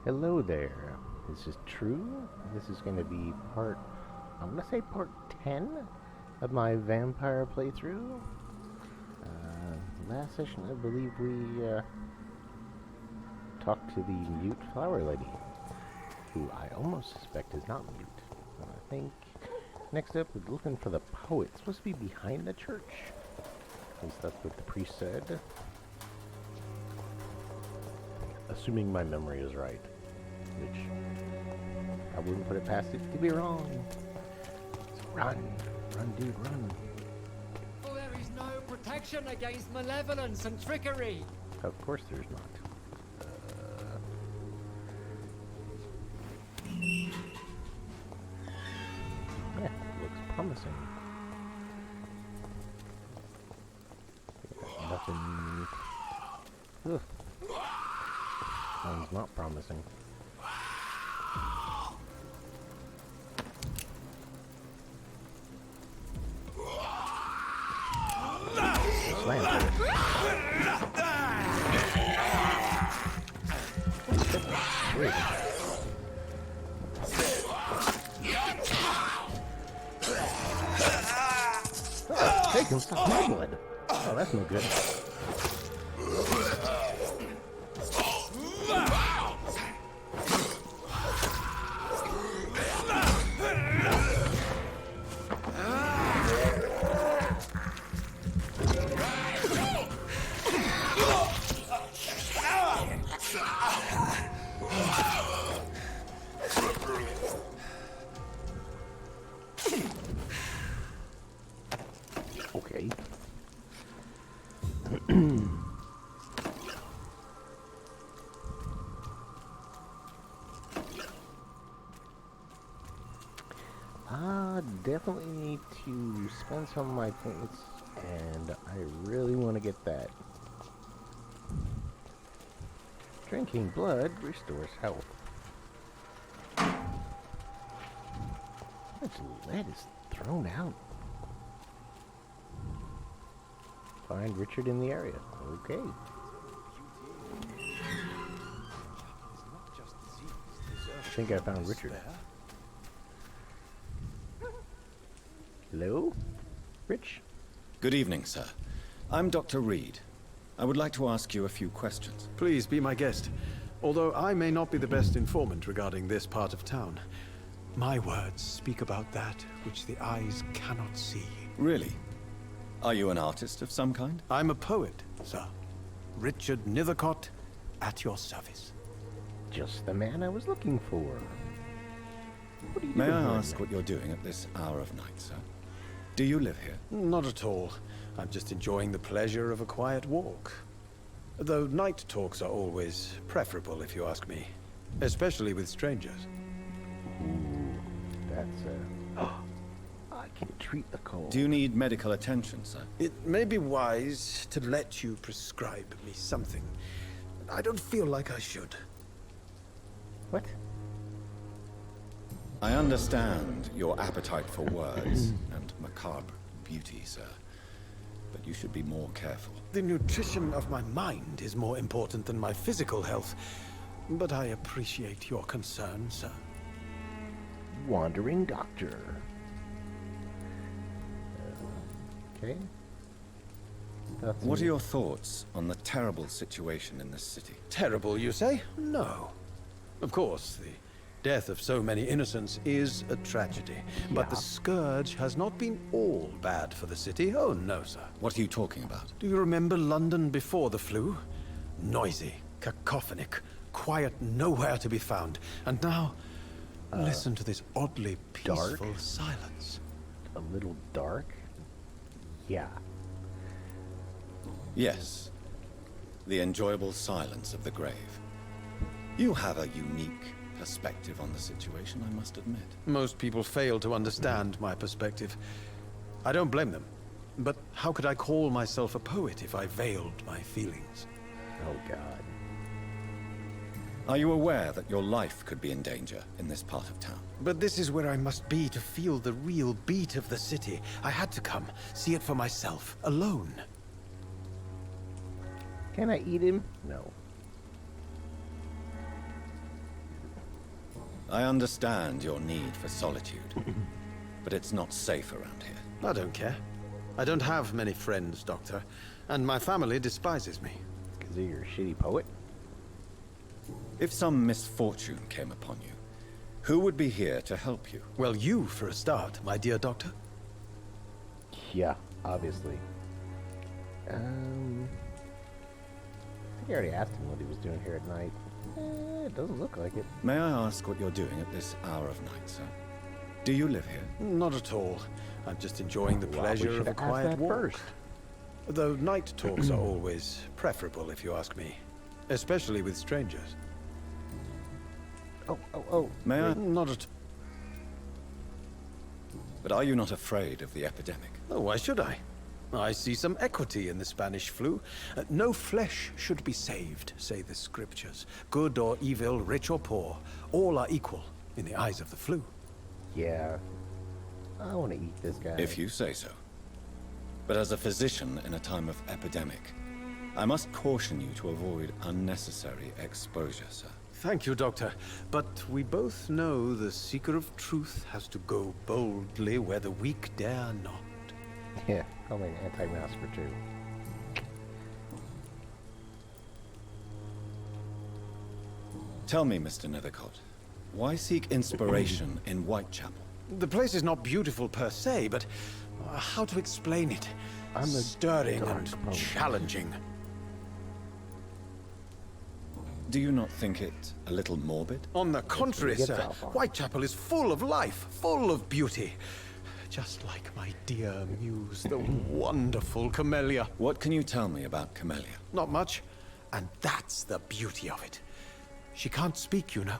Hello there. This is true. This is going to be I'm going to say part 10 of my vampire playthrough. Last session, I believe we talked to the mute flower lady, who I almost suspect is not mute. I think next up we're looking for the poet. It's supposed to be behind the church. At least that's what the priest said. Assuming my memory is right, which I wouldn't put it past it to be wrong. So run, dude, run. For there is no protection against malevolence and trickery. Of course there's not. Yeah, looks promising. Nothing. Ugh. Sounds not promising. Slam. Weird. Oh, take him, stop my blood. Oh, that's no good. Okay. Definitely need to spend some of my points, and I really want to get that. Drinking blood restores health. Much lead is thrown out. Find Richard in the area. Okay. I think I found Richard. Hello? Rich? Good evening, sir. I'm Dr. Reed. I would like to ask you a few questions. Please be my guest. Although I may not be the best informant regarding this part of town, my words speak about that which the eyes cannot see. Really? Are you an artist of some kind? I'm a poet, sir. Richard Nethercott, at your service. Just the man I was looking for. What are you May doing I here ask at what you're doing at this hour of night, sir? Do you live here? Not at all. I'm just enjoying the pleasure of a quiet walk. Though night talks are always preferable, if you ask me. Especially with strangers. Ooh, that's I can treat the cold. Do you need medical attention, sir? It may be wise to let you prescribe me something. I don't feel like I should. What? I understand your appetite for words and macabre beauty, sir. But you should be more careful. The nutrition of my mind is more important than my physical health. But I appreciate your concern, sir. Wandering doctor. Okay. What are your thoughts on the terrible situation in this city? Terrible, you say? No. Of course, the death of so many innocents is a tragedy. But the scourge has not been all bad for the city. Oh, no, sir. What are you talking about? Do you remember London before the flu? Noisy, cacophonic, quiet, nowhere to be found. And now, listen to this oddly peaceful dark? silence. A little dark? Yeah. Yes. The enjoyable silence of the grave. You have a unique perspective on the situation, I must admit. Most people fail to understand my perspective. I don't blame them. But how could I call myself a poet if I veiled my feelings? Oh, God. Are you aware that your life could be in danger in this part of town? But this is where I must be to feel the real beat of the city. I had to come, see it for myself, alone. Can I eat him? No. I understand your need for solitude, but it's not safe around here. I don't care. I don't have many friends, Doctor, and my family despises me. Because you're a shitty poet? If some misfortune came upon you, who would be here to help you? Well, you for a start, my dear Doctor. Yeah, obviously. I think I already asked him what he was doing here at night. It doesn't look like it. May I ask what you're doing at this hour of night, sir? Do you live here? Not at all. I'm just enjoying the Well, we pleasure should of a have asked quiet that walk. first. Though night talks are always preferable, if you ask me. Especially with strangers. Oh. May I? Not at But are you not afraid of the epidemic? Oh, why should I? I see some equity in the Spanish flu. No flesh should be saved, say the scriptures. Good or evil, rich or poor, all are equal in the eyes of the flu. Yeah. I want to eat this guy. If you say so. But as a physician in a time of epidemic, I must caution you to avoid unnecessary exposure, sir. Thank you, Doctor. But we both know the seeker of truth has to go boldly where the weak dare not. Yeah, call me an anti-mask for two. Tell me, Mr. Nethercott, why seek inspiration in Whitechapel? The place is not beautiful per se, but how to explain it? I'm a stirring dark and poet. challenging. Do you not think it a little morbid? On the contrary, gets sir, off on. Whitechapel is full of life, full of beauty. Just like my dear muse, the wonderful Camellia. What can you tell me about Camellia? Not much, and that's the beauty of it. She can't speak, you know.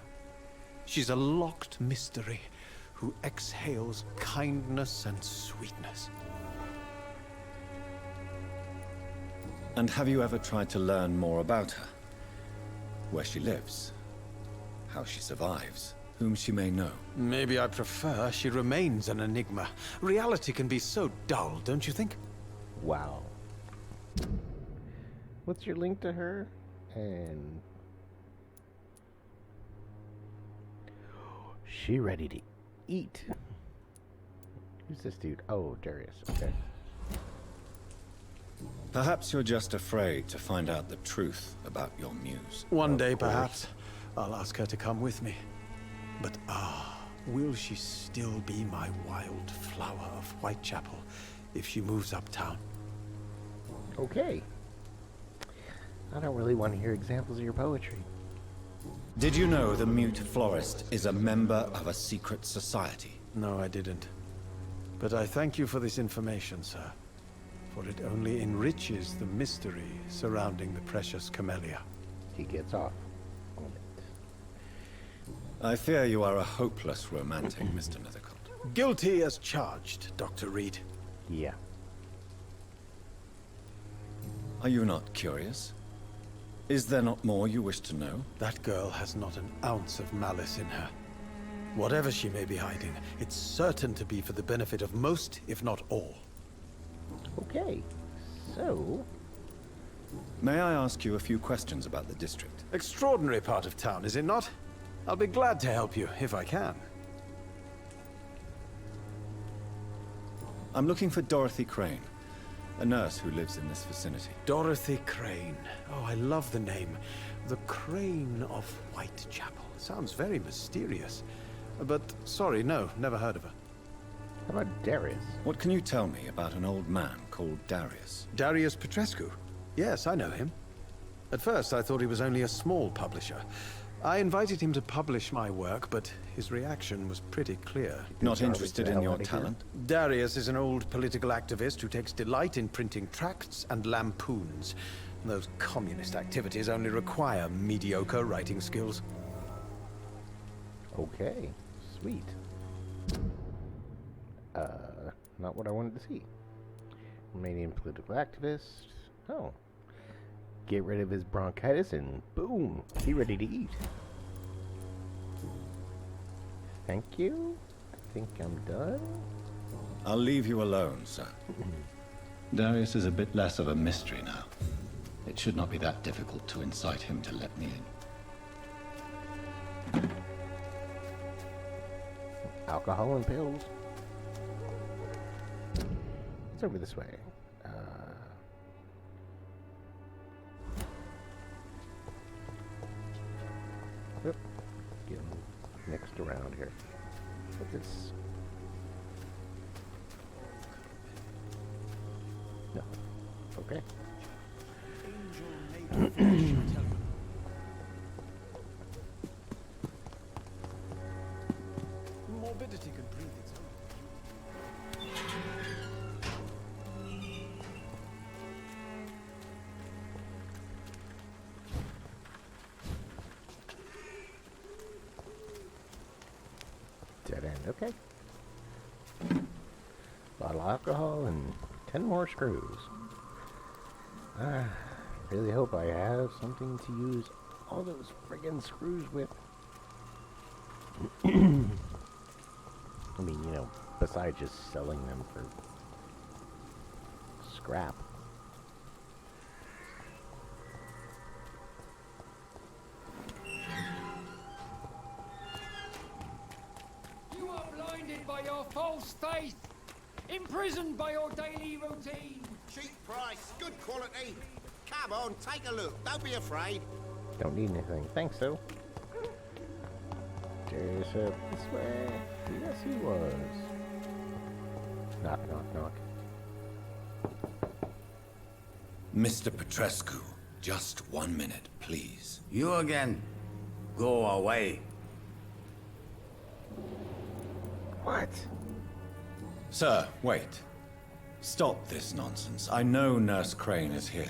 She's a locked mystery who exhales kindness and sweetness. And have you ever tried to learn more about her? Where she lives? How she survives? Whom she may know? Maybe I prefer she remains an enigma. Reality can be so dull, don't you think? Wow. What's your link to her? And she ready to eat. Who's this dude? Oh, Darius. Okay. Perhaps you're just afraid to find out the truth about your muse. One day, course. perhaps, I'll ask her to come with me. But will she still be my wild flower of Whitechapel if she moves uptown? Okay. I don't really want to hear examples of your poetry. Did you know the mute florist is a member of a secret society? No, I didn't. But I thank you for this information, sir. For it only enriches the mystery surrounding the precious Camellia. He gets off on it. I fear you are a hopeless romantic, Mr. Nethercott. Guilty as charged, Dr. Reed. Yeah. Are you not curious? Is there not more you wish to know? That girl has not an ounce of malice in her. Whatever she may be hiding, it's certain to be for the benefit of most, if not all. Okay. So, May I ask you a few questions about the district? Extraordinary part of town, is it not? I'll be glad to help you, if I can. I'm looking for Dorothy Crane, a nurse who lives in this vicinity. Dorothy Crane. Oh, I love the name. The Crane of Whitechapel. Sounds very mysterious. But, sorry, no, never heard of her. how about Darius? What can you tell me about an old man called Darius? Darius Petrescu. Yes, I know him. At first, I thought he was only a small publisher. I invited him to publish my work, but his reaction was pretty clear. Not Garbage interested the in hell your outta here. talent? Darius is an old political activist who takes delight in printing tracts and lampoons. Those communist activities only require mediocre writing skills. Okay. Sweet. Not what I wanted to see. Romanian political activist. Oh. Get rid of his bronchitis and boom, he ready to eat. Thank you. I think I'm done. I'll leave you alone, sir. Darius is a bit less of a mystery now. It should not be that difficult to incite him to let me in. alcohol and pills. It's over this way. Oop. Getting mixed around here. What's this? No. Okay. Morbidity can breathe its own. Dead end. Okay. Bottle of alcohol and 10 more screws. Really hope I have something to use all those friggin' screws with. I mean, you know, besides just selling them for scrap. You are blinded by your false faith, imprisoned by your daily routine. Cheap price, good quality. Come on, take a look. Don't be afraid. Don't need anything. Thanks, though. There's up this way. Yes, he was. Knock, knock, knock. Mr. Petrescu, just 1 minute, please. You again. Go away. What? Sir, wait. Stop this nonsense. I know Nurse Crane is here.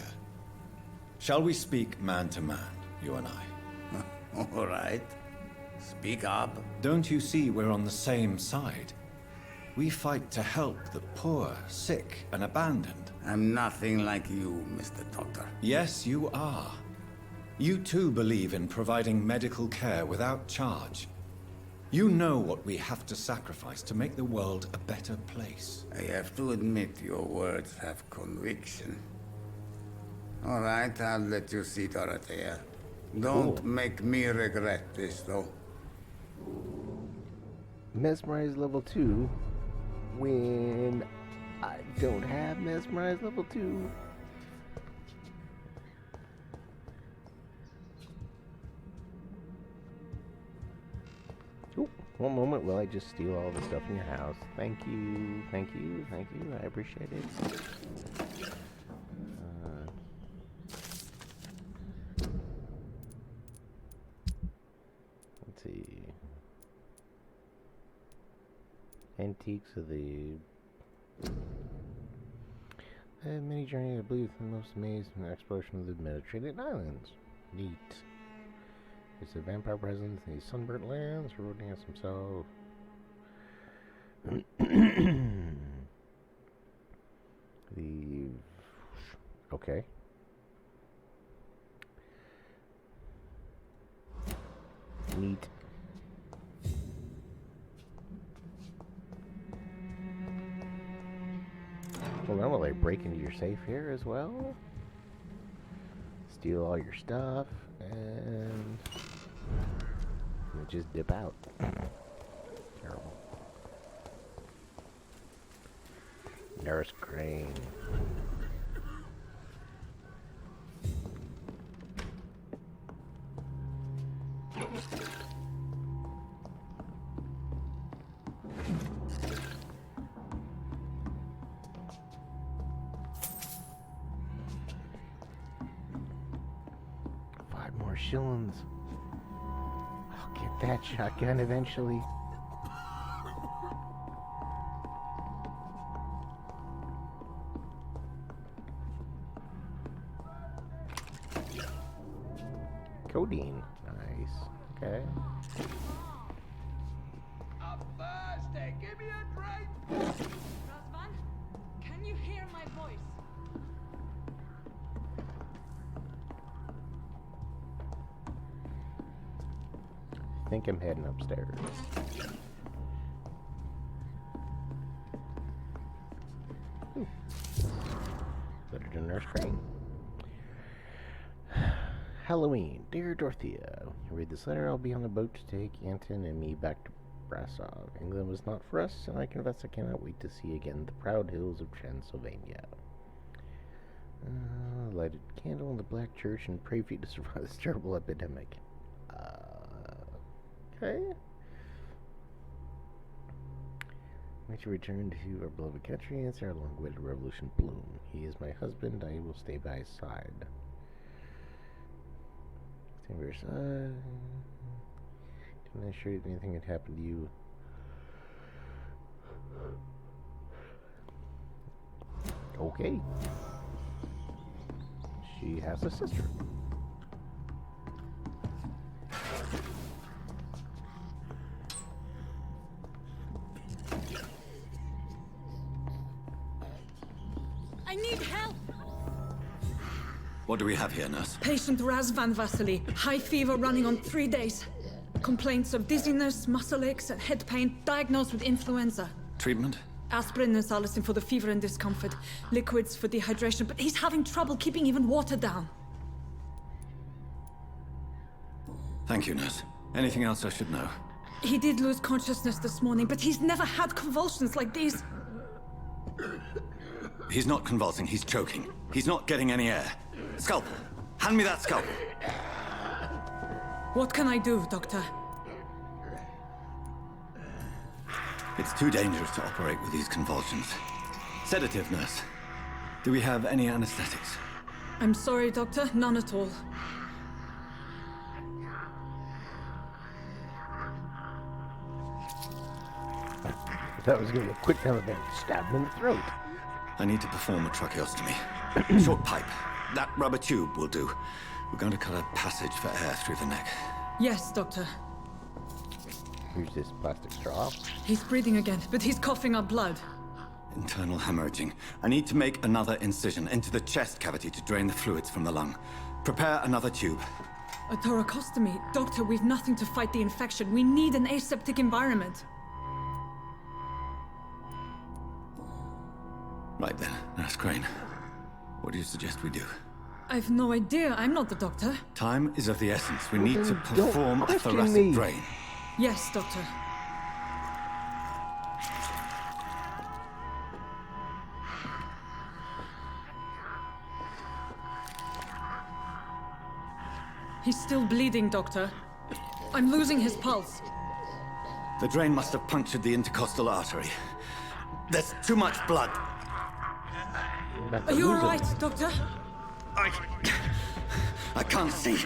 Shall we speak man to man, you and I? All right. Speak up. Don't you see we're on the same side? We fight to help the poor, sick, and abandoned. I'm nothing like you, Mr. Doctor. Yes, you are. You too believe in providing medical care without charge. You know what we have to sacrifice to make the world a better place. I have to admit your words have conviction. All right, I'll let you see, Dorothea. Don't make me regret this, though. Mesmerize level 2 when I don't have Mesmerize level 2. Ooh, one moment while I just steal all the stuff in your house. Thank you, thank you, thank you. I appreciate it. Let's see. Antiques of the many journey, I believe, the most amazing exploration of the Mediterranean islands. Neat. It's a vampire presence in these sunburnt lands, eroding us himself. The okay. Neat. Well, now will I break into your safe here as well? Steal all your stuff and just dip out. Terrible. Nurse Crane. Shillings. I'll get that shotgun eventually. Codeine. Nice. Okay. I'm thirsty. Give me a drink. Razvan, can you hear my voice? I think I'm heading upstairs. Ooh. Better than Nurse Crane. Halloween. Dear Dorothea, you read this letter, I'll be on the boat to take Anton and me back to Brasov. England was not for us, and I confess I cannot wait to see again the proud hills of Transylvania. Lighted candle in the black church and pray for you to survive this terrible epidemic. Okay. Make sure return to our beloved country and see our long-awaited revolution bloom. He is my husband. I will stay by his side. Stand by your side. Can I assure you that anything had happened to you? Okay. She has a sister. I need help! What do we have here, nurse? Patient Razvan Vasily. High fever running on 3 days. Complaints of dizziness, muscle aches, and head pain. Diagnosed with influenza. Treatment? Aspirin and salicin for the fever and discomfort. Liquids for dehydration, but he's having trouble keeping even water down. Thank you, nurse. Anything else I should know? He did lose consciousness this morning, but he's never had convulsions like these. He's not convulsing, he's choking. He's not getting any air. Scalpel! Hand me that scalpel! What can I do, Doctor? It's too dangerous to operate with these convulsions. Sedative, nurse. Do we have any anesthetics? I'm sorry, Doctor. None at all. That was going to be a quick down event. Stab him in the throat. I need to perform a tracheostomy. Short pipe. That rubber tube will do. We're going to cut a passage for air through the neck. Yes, Doctor. Here's this plastic straw. He's breathing again, but he's coughing up blood. Internal hemorrhaging. I need to make another incision into the chest cavity to drain the fluids from the lung. Prepare another tube. A thoracostomy? Doctor, we've nothing to fight the infection. We need an aseptic environment. Right then, Nurse Crane. What do you suggest we do? I've no idea. I'm not the doctor. Time is of the essence. We need to Don't perform a question thoracic me. drain. Yes, Doctor. He's still bleeding, Doctor. I'm losing his pulse. The drain must have punctured the intercostal artery. There's too much blood. Are you all right, Doctor? I can't see.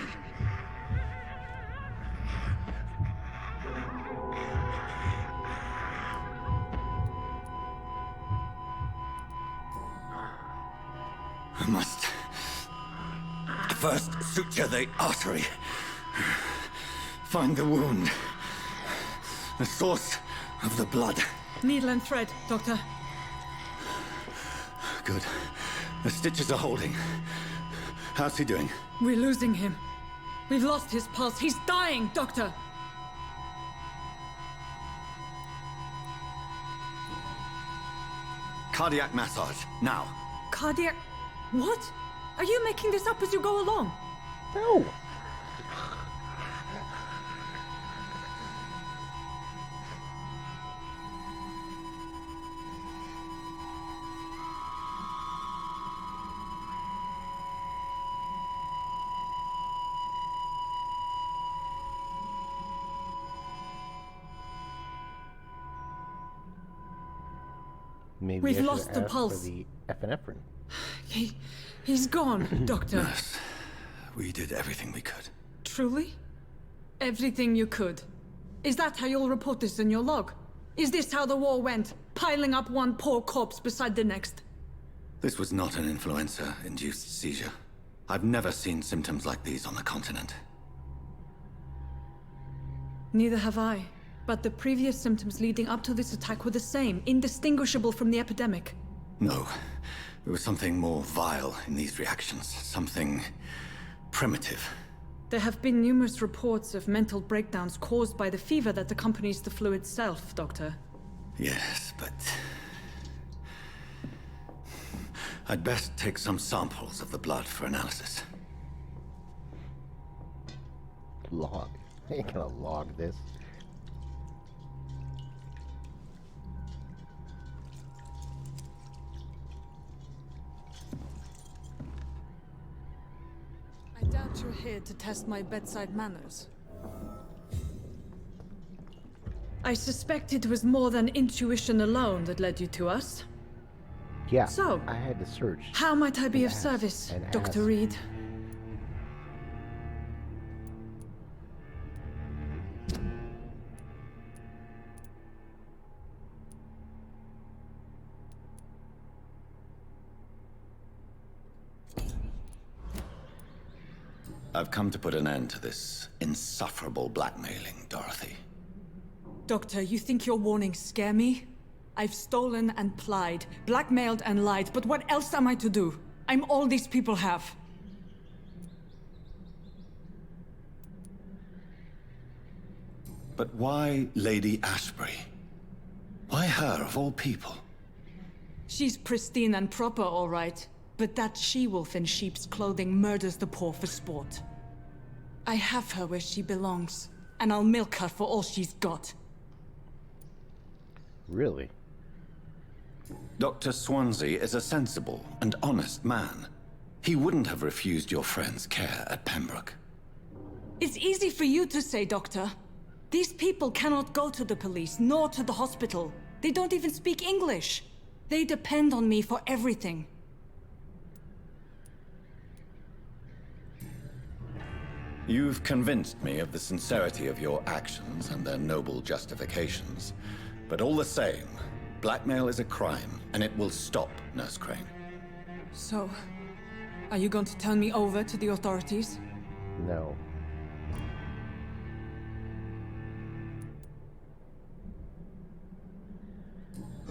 I must first suture the artery. Find the wound. The source of the blood. Needle and thread, Doctor. Good. The stitches are holding. How's he doing? We're losing him. We've lost his pulse. He's dying, Doctor. Cardiac massage, now. Cardiac... What? Are you making this up as you go along? No. Maybe We've I should lost the ask pulse. For the epinephrine. He's gone, Doctor. Nurse, we did everything we could. Truly? Everything you could. Is that how you'll report this in your log? Is this how the war went? Piling up one poor corpse beside the next? This was not an influenza-induced seizure. I've never seen symptoms like these on the continent. Neither have I. But the previous symptoms leading up to this attack were the same, indistinguishable from the epidemic. No. There was something more vile in these reactions. Something primitive. There have been numerous reports of mental breakdowns caused by the fever that accompanies the flu itself, Doctor. Yes, but... I'd best take some samples of the blood for analysis. Log. I ain't gonna log this. here to test my bedside manners. I suspect it was more than intuition alone that led you to us. Yeah, So, I had to search. How might I be and of ask service, and Dr. ask. Reed? I've come to put an end to this insufferable blackmailing, Dorothy. Doctor, you think your warnings scare me? I've stolen and plied, blackmailed and lied, but what else am I to do? I'm all these people have. But why Lady Ashbury? Why her, of all people? She's pristine and proper, all right. But that she-wolf in sheep's clothing murders the poor for sport. I have her where she belongs, and I'll milk her for all she's got. Really? Dr. Swansea is a sensible and honest man. He wouldn't have refused your friend's care at Pembroke. It's easy for you to say, Doctor. These people cannot go to the police, nor to the hospital. They don't even speak English. They depend on me for everything. You've convinced me of the sincerity of your actions and their noble justifications. But all the same, blackmail is a crime, and it will stop, Nurse Crane. So, are you going to turn me over to the authorities? No.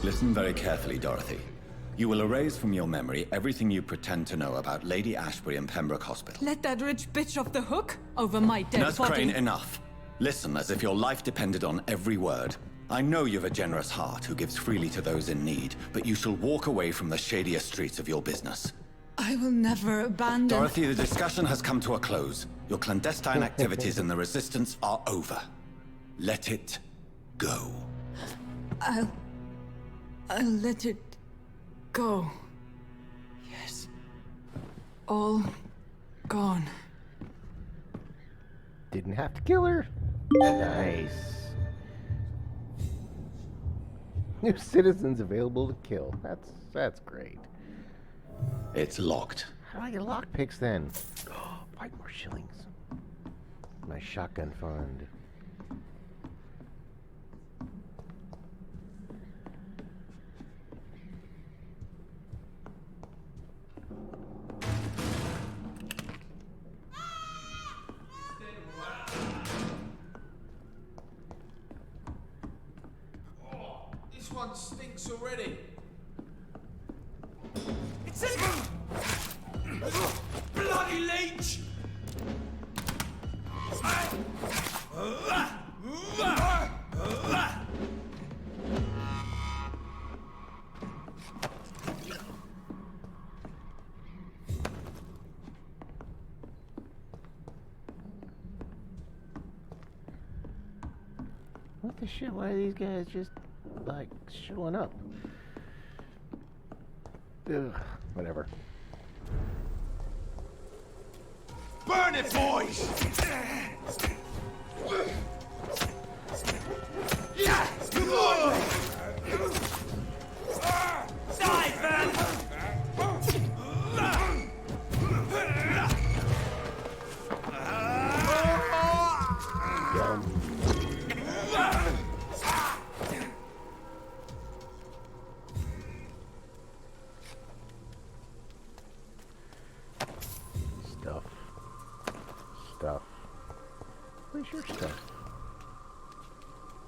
Listen very carefully, Dorothy. You will erase from your memory everything you pretend to know about Lady Ashbury and Pembroke Hospital. Let that rich bitch off the hook over my dead Nurse body. Crane, enough. Listen as if your life depended on every word. I know you've a generous heart who gives freely to those in need, but you shall walk away from the shadier streets of your business. I will never abandon... Dorothy, the discussion has come to a close. Your clandestine activities in the Resistance are over. Let it go. I'll let it go. Yes. All gone. Didn't have to kill her. Nice. New citizens available to kill. That's great. It's locked. How do I get lockpicks then? 5 more shillings. My shotgun fund. This one stinks already. It's a bloody leech! What the shit? Why are these guys just, like, showing up? Ugh, whatever. Burn it, boys! Yeah! Die, man! Stuff. Where's your stuff?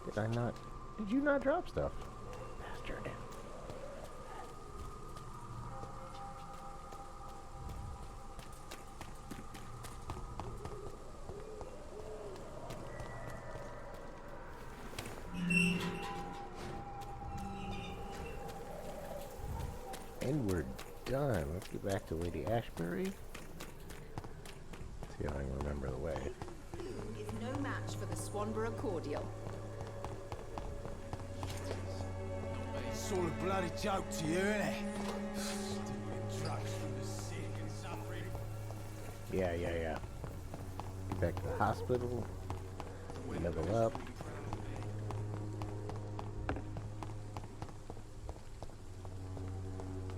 Did I not? Did you not drop stuff? Bastard. And we're done. Let's get back to Lady Ashbury. See if I can remember the way. Is no match for the Swanborough cordial. It's all a bloody joke to you, isn't it? Stealing trucks from the sick and suffering. Yeah. back to the hospital. Level up.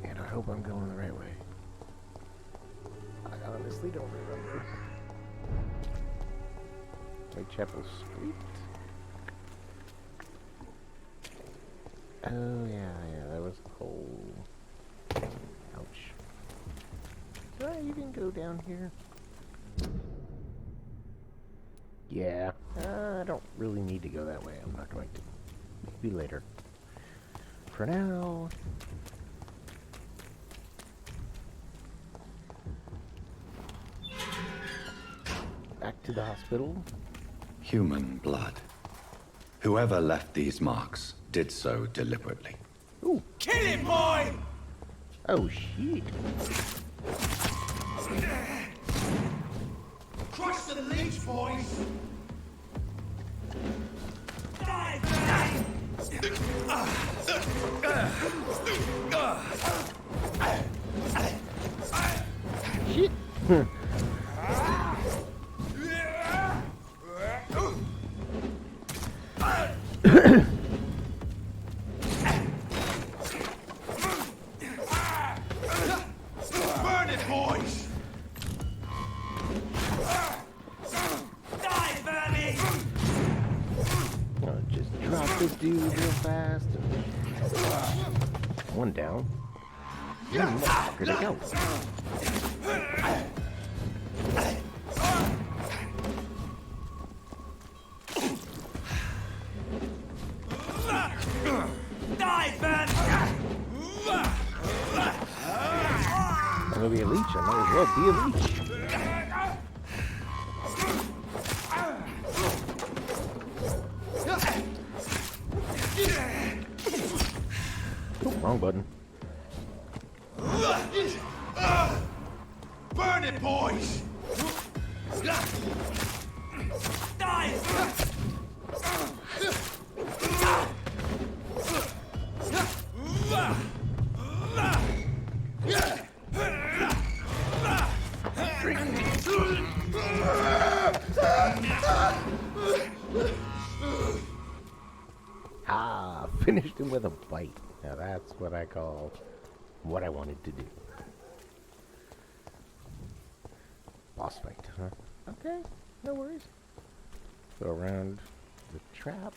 And I hope I'm going the right way. I honestly don't remember. Whitechapel Street? Oh yeah, that was the whole... Ouch. Did I even go down here? Yeah, I don't really need to go that way. I'm not going to. Maybe later. For now... Back to the hospital. Human blood. Whoever left these marks did so deliberately. Ooh. Kill him, boy! Oh, shit. Crush the leech, boys! Shit. Burn it, boys! Die, Bernie! Just drop this dude real fast. One down. Where'd it go? Die, Ben! I'm gonna be a leech. I might as well be a leech. Oh, wrong button. Burn it, boys! Die! Ah, finished him with a bite. Now that's what I call what I wanted to do. Boss fight, huh? Okay, no worries. Go around the trap.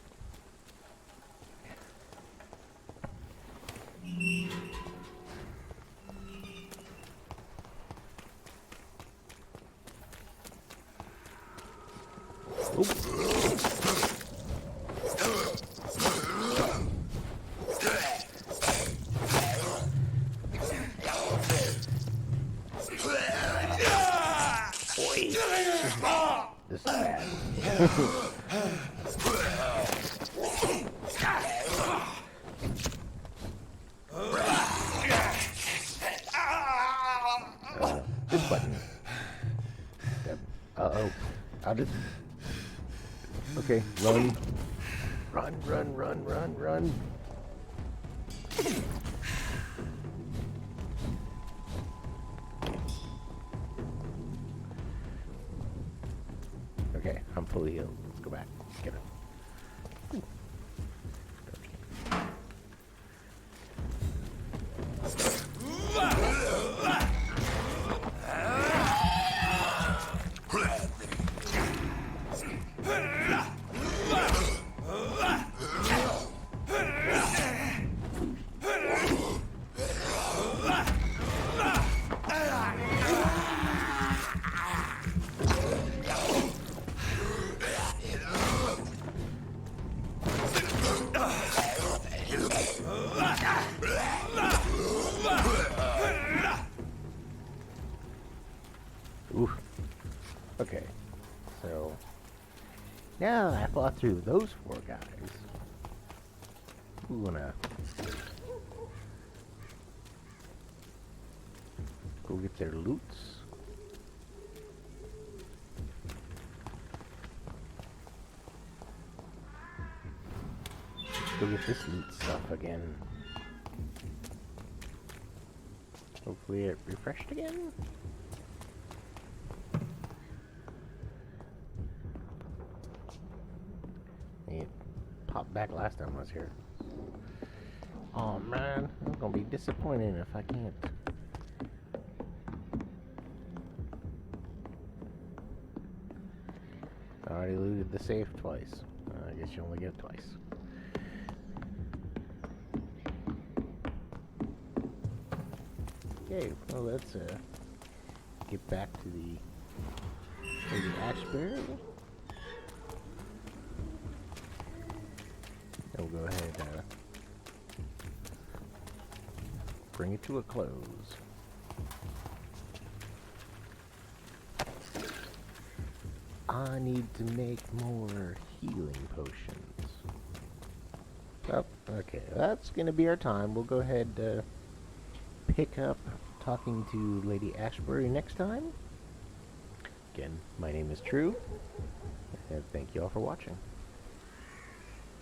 This is bad. This button. Uh-oh. How did... Okay, run. Run, run, run, run, run. Okay, I'm fully healed. Let's go back. Get him. Oof. Okay, so now that I fought through those four guys, we wanna go get their loots. Go get this loot stuff again. Hopefully it refreshed again. popped back last time I was here. Oh man, I'm gonna be disappointed if I can't. I already looted the safe twice. I guess you only get it twice. Okay, well let's get back to the Lady Ashbury. We'll go ahead bring it to a close. I need to make more healing potions. Oh, okay, that's gonna be our time. We'll go ahead pick up talking to Lady Ashbury next time. Again, my name is True, and thank you all for watching.